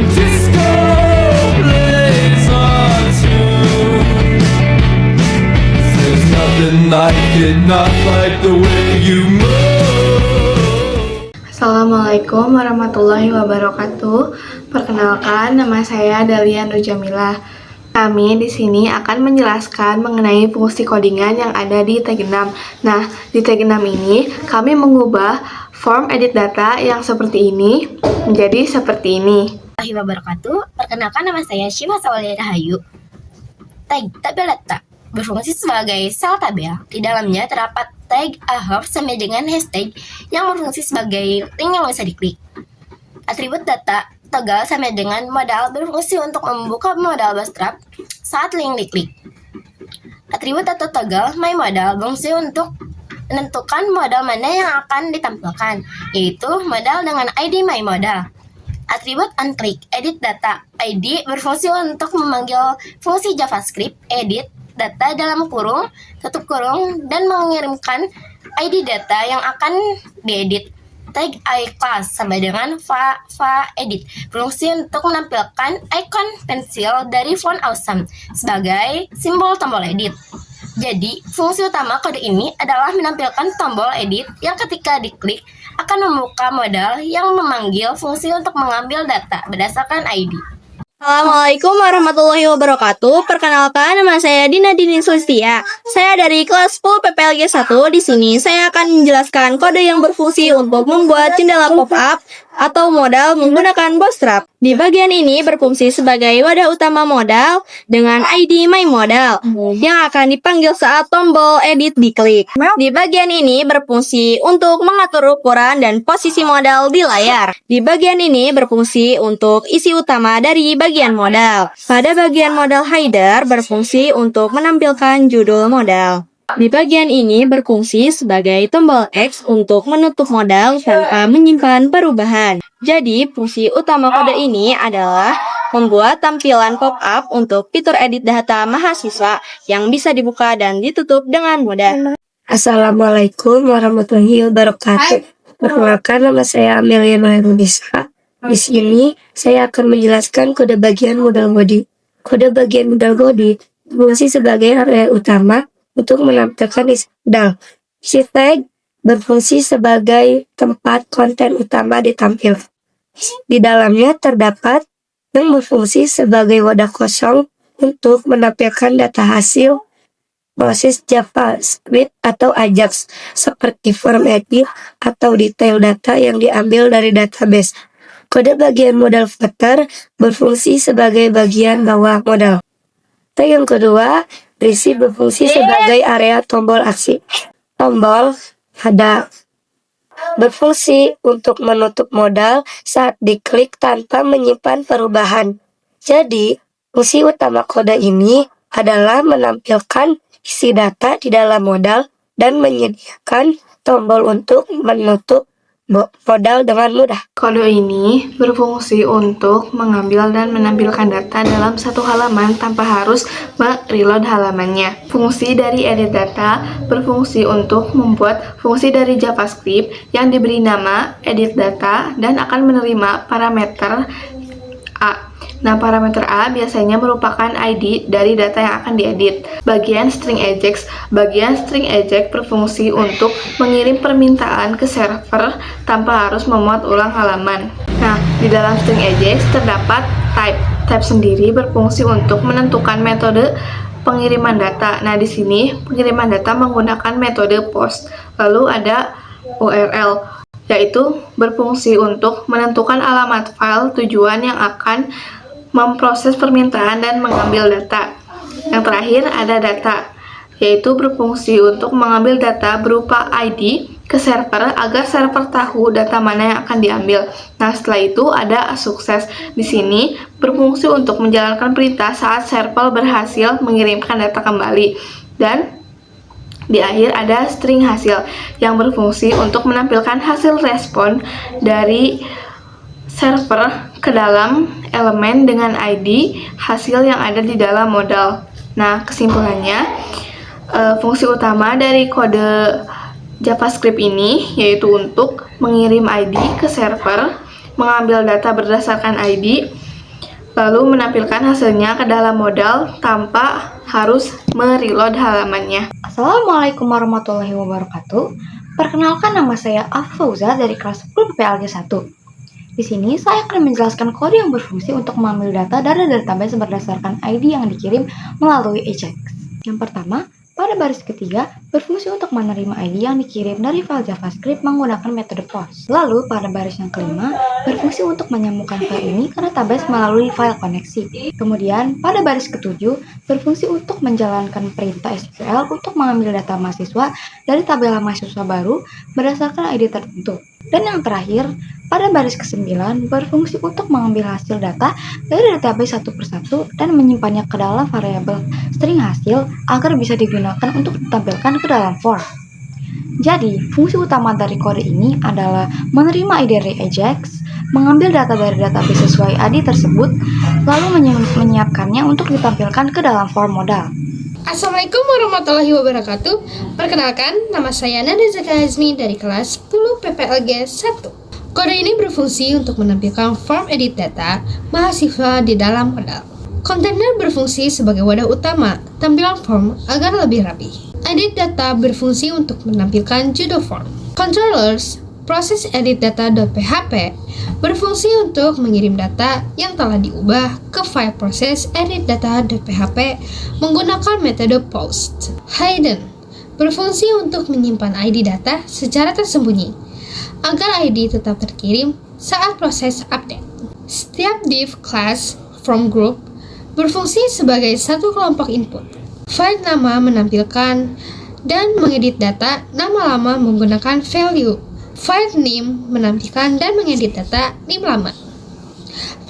Disco plays on tune. There's nothing like it, not like the way you move. Assalamualaikum warahmatullahi wabarakatuh. Perkenalkan, nama saya Dahlia Nur Jamilah. Kami di sini akan menjelaskan mengenai fungsi codingan yang ada di tag 6. Nah, di tag 6 ini kami mengubah form edit data yang seperti ini menjadi seperti ini. Warahmatullahi wabarakatuh. Perkenalkan, nama saya Syifa Sawalia Rahayu. Tag tabel data berfungsi sebagai sel tabel. Di dalamnya terdapat tag ahop sampai dengan hashtag yang berfungsi sebagai link yang bisa diklik. Atribut data toggle sampai dengan modal berfungsi untuk membuka modal bootstrap saat link diklik. Atribut atau toggle my modal berfungsi untuk menentukan modal mana yang akan ditampilkan, yaitu modal dengan ID my modal. Atribut onClick edit data ID berfungsi untuk memanggil fungsi JavaScript edit data dalam kurung, tutup kurung, dan mengirimkan ID data yang akan diedit. Tag iClass sama dengan va edit berfungsi untuk menampilkan icon pensil dari font Awesome sebagai simbol tombol edit. Jadi, fungsi utama kode ini adalah menampilkan tombol edit yang ketika diklik akan membuka modal yang memanggil fungsi untuk mengambil data berdasarkan ID. Assalamualaikum warahmatullahi wabarakatuh. Perkenalkan, nama saya Dina Dini Sulistia. Saya dari kelas 10 PPLG 1. Di sini saya akan menjelaskan kode yang berfungsi untuk membuat jendela pop-up atau modal menggunakan bootstrap. Di bagian ini berfungsi sebagai wadah utama modal dengan ID my modal yang akan dipanggil saat tombol edit diklik. Di bagian ini berfungsi untuk mengatur ukuran dan posisi modal di layar. Di bagian ini berfungsi untuk isi utama dari bagian modal. Pada bagian modal header berfungsi untuk menampilkan judul modal. Di bagian ini berfungsi sebagai tombol X untuk menutup modal tanpa menyimpan perubahan. Jadi, fungsi utama kode ini adalah membuat tampilan pop-up untuk fitur edit data mahasiswa yang bisa dibuka dan ditutup dengan mudah. Assalamualaikum warahmatullahi wabarakatuh. Perkenalkan, nama saya Amelia Noherunisa. Di sini saya akan menjelaskan kode bagian modal body. Kode bagian modal body berfungsi sebagai area utama untuk menampilkan isi modal. Isi tag berfungsi sebagai tempat konten utama ditampilkan. Di dalamnya terdapat yang berfungsi sebagai wadah kosong untuk menampilkan data hasil proses JavaScript atau Ajax seperti form edit atau detail data yang diambil dari database. Kode bagian modal footer berfungsi sebagai bagian bawah modal. Tag yang kedua, receive berfungsi sebagai area tombol aksi. Tombol ada berfungsi untuk menutup modal saat diklik tanpa menyimpan perubahan. Jadi, fungsi utama kode ini adalah menampilkan isi data di dalam modal dan menyediakan tombol untuk menutup modal dengan mudah. Kode ini berfungsi untuk mengambil dan menampilkan data dalam satu halaman tanpa harus mereload halamannya. Fungsi dari edit data berfungsi untuk membuat fungsi dari JavaScript yang diberi nama edit data dan akan menerima parameter A. Nah, parameter A biasanya merupakan ID dari data yang akan diedit. Bagian string eject berfungsi untuk mengirim permintaan ke server tanpa harus memuat ulang halaman. Nah, di dalam string eject terdapat type. Type sendiri berfungsi untuk menentukan metode pengiriman data. Nah, di sini pengiriman data menggunakan metode post. Lalu ada URL, yaitu berfungsi untuk menentukan alamat file tujuan yang akan memproses permintaan dan mengambil data. Yang terakhir ada data, yaitu berfungsi untuk mengambil data berupa ID ke server agar server tahu data mana yang akan diambil. Nah, setelah itu ada sukses. Di sini berfungsi untuk menjalankan perintah saat server berhasil mengirimkan data kembali. Dan di akhir ada string hasil yang berfungsi untuk menampilkan hasil respon dari server ke dalam elemen dengan ID hasil yang ada di dalam modal. Nah, kesimpulannya, fungsi utama dari kode JavaScript ini yaitu untuk mengirim ID ke server, mengambil data berdasarkan ID, lalu menampilkan hasilnya ke dalam modal tanpa harus mereload halamannya. Assalamualaikum warahmatullahi wabarakatuh. Perkenalkan, nama saya Afauza dari kelas 10 PPLG 1. Di sini saya akan menjelaskan kode yang berfungsi untuk mengambil data dari database berdasarkan ID yang dikirim melalui AJAX. Yang pertama, pada baris ketiga, berfungsi untuk menerima ID yang dikirim dari file JavaScript menggunakan metode POST. Lalu, pada baris yang kelima, berfungsi untuk menyambungkan file ini ke database melalui file koneksi. Kemudian, pada baris ketujuh, berfungsi untuk menjalankan perintah SQL untuk mengambil data mahasiswa dari tabel mahasiswa baru berdasarkan ID tertentu. Dan yang terakhir, pada baris ke-9, berfungsi untuk mengambil hasil data dari database satu persatu dan menyimpannya ke dalam variabel string hasil agar bisa digunakan untuk ditampilkan ke dalam form. Jadi, fungsi utama dari kode ini adalah menerima ID dari AJAX, mengambil data dari database sesuai ID tersebut, lalu menyiapkannya untuk ditampilkan ke dalam form modal. Assalamualaikum warahmatullahi wabarakatuh. Perkenalkan, nama saya Nada Zaka Azmi dari kelas 10 PPLG 1. Kode ini berfungsi untuk menampilkan form edit data mahasiswa di dalam modal. Kontainer berfungsi sebagai wadah utama tampilan form agar lebih rapi. Edit data berfungsi untuk menampilkan judul form. Controllers, proses edit data.php, berfungsi untuk mengirim data yang telah diubah ke file proses edit data.php menggunakan metode POST. Hidden, berfungsi untuk menyimpan ID data secara tersembunyi agar ID tetap terkirim saat proses update. Setiap div class from group berfungsi sebagai satu kelompok input. File nama menampilkan dan mengedit data nama lama menggunakan value. File name menampilkan dan mengedit data name lama.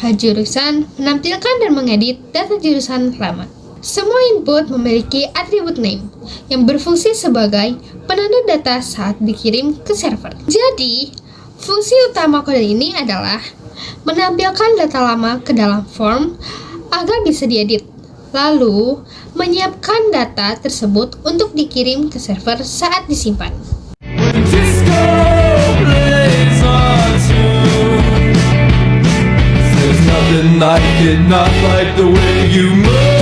File jurusan menampilkan dan mengedit data jurusan lama. Semua input memiliki atribut name yang berfungsi sebagai penanda data saat dikirim ke server. Jadi, fungsi utama kode ini adalah menampilkan data lama ke dalam form agar bisa diedit, lalu menyiapkan data tersebut untuk dikirim ke server saat disimpan. When disco plays on tune, there's nothing like it, not like the way you move.